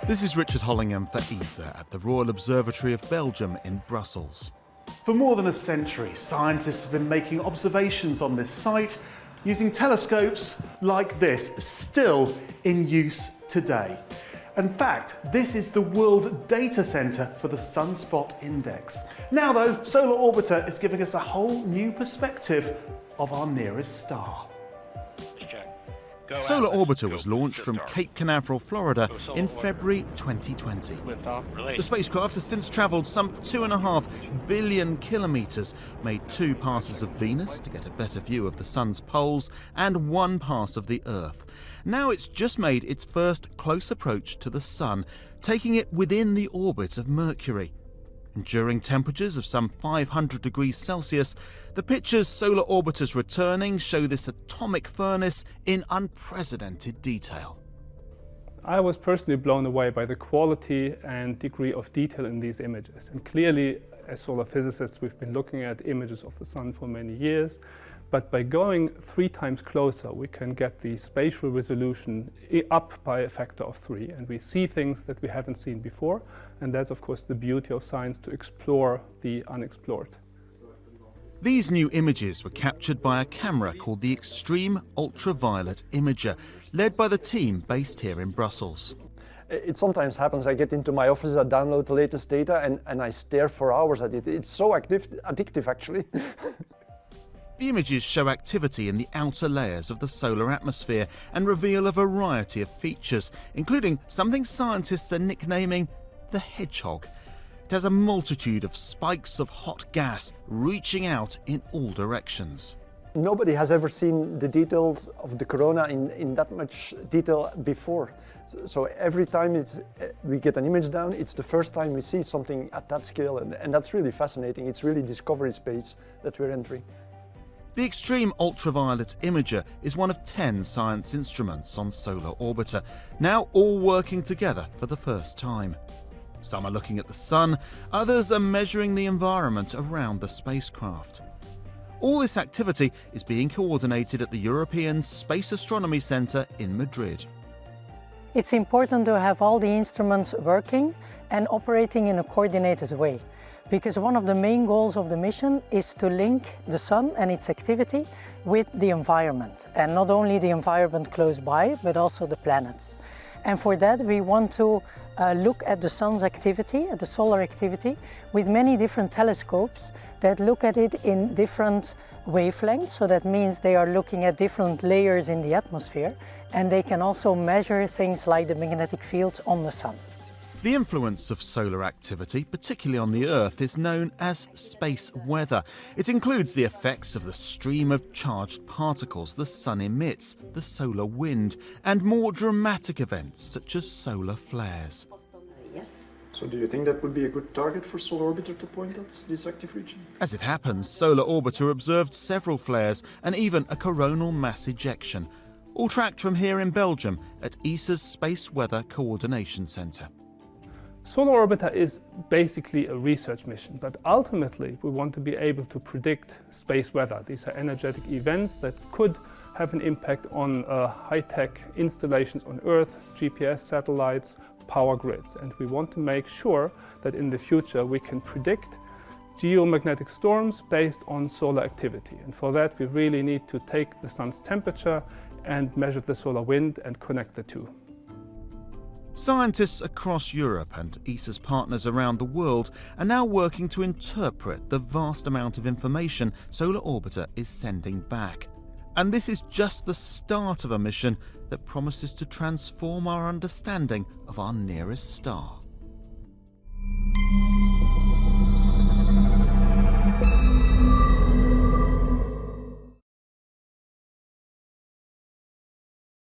This is Richard Hollingham for ESA at the Royal Observatory of Belgium in Brussels. For more than a century, scientists have been making observations on this site using telescopes like this, still in use today. In fact, this is the World Data Centre for the Sunspot Index. Now though, Solar Orbiter is giving us a whole new perspective of our nearest star. Solar Orbiter was launched from Cape Canaveral, Florida in February 2020. The spacecraft has since travelled some 2.5 billion kilometres, made 2 passes of Venus to get a better view of the Sun's poles, and 1 pass of the Earth. Now it's just made its first close approach to the Sun, taking it within the orbit of Mercury. During temperatures of some 500 degrees Celsius, the pictures Solar Orbiter's returning show this atomic furnace in unprecedented detail. I was personally blown away by the quality and degree of detail in these images. And clearly, as solar physicists, we've been looking at images of the Sun for many years. But by going 3 times closer, we can get the spatial resolution up by a factor of 3. And we see things that we haven't seen before. And that's, of course, the beauty of science, to explore the unexplored. These new images were captured by a camera called the Extreme Ultraviolet Imager, led by the team based here in Brussels. It sometimes happens, I get into my office, I download the latest data and I stare for hours at it. It's so addictive, actually. The images show activity in the outer layers of the solar atmosphere and reveal a variety of features, including something scientists are nicknaming the hedgehog. It has a multitude of spikes of hot gas reaching out in all directions. Nobody has ever seen the details of the corona in that much detail before. So every time we get an image down, it's the first time we see something at that scale, and that's really fascinating. It's really discovery space that we're entering. The Extreme Ultraviolet Imager is one of 10 science instruments on Solar Orbiter, now all working together for the first time. Some are looking at the Sun, others are measuring the environment around the spacecraft. All this activity is being coordinated at the European Space Astronomy Centre in Madrid. It's important to have all the instruments working and operating in a coordinated way, because one of the main goals of the mission is to link the Sun and its activity with the environment, and not only the environment close by, but also the planets. And for that we want to look at the Sun's activity, at the solar activity, with many different telescopes that look at it in different wavelengths. So that means they are looking at different layers in the atmosphere, and they can also measure things like the magnetic fields on the Sun. The influence of solar activity, particularly on the Earth, is known as space weather. It includes the effects of the stream of charged particles the Sun emits, the solar wind, and more dramatic events such as solar flares. Yes. So do you think that would be a good target for Solar Orbiter to point at, this active region? As it happens, Solar Orbiter observed several flares and even a coronal mass ejection, all tracked from here in Belgium at ESA's Space Weather Coordination Centre. Solar Orbiter is basically a research mission, but ultimately we want to be able to predict space weather. These are energetic events that could have an impact on high-tech installations on Earth, GPS satellites, power grids. And we want to make sure that in the future we can predict geomagnetic storms based on solar activity. And for that we really need to take the Sun's temperature and measure the solar wind and connect the two. Scientists across Europe and ESA's partners around the world are now working to interpret the vast amount of information Solar Orbiter is sending back. And this is just the start of a mission that promises to transform our understanding of our nearest star.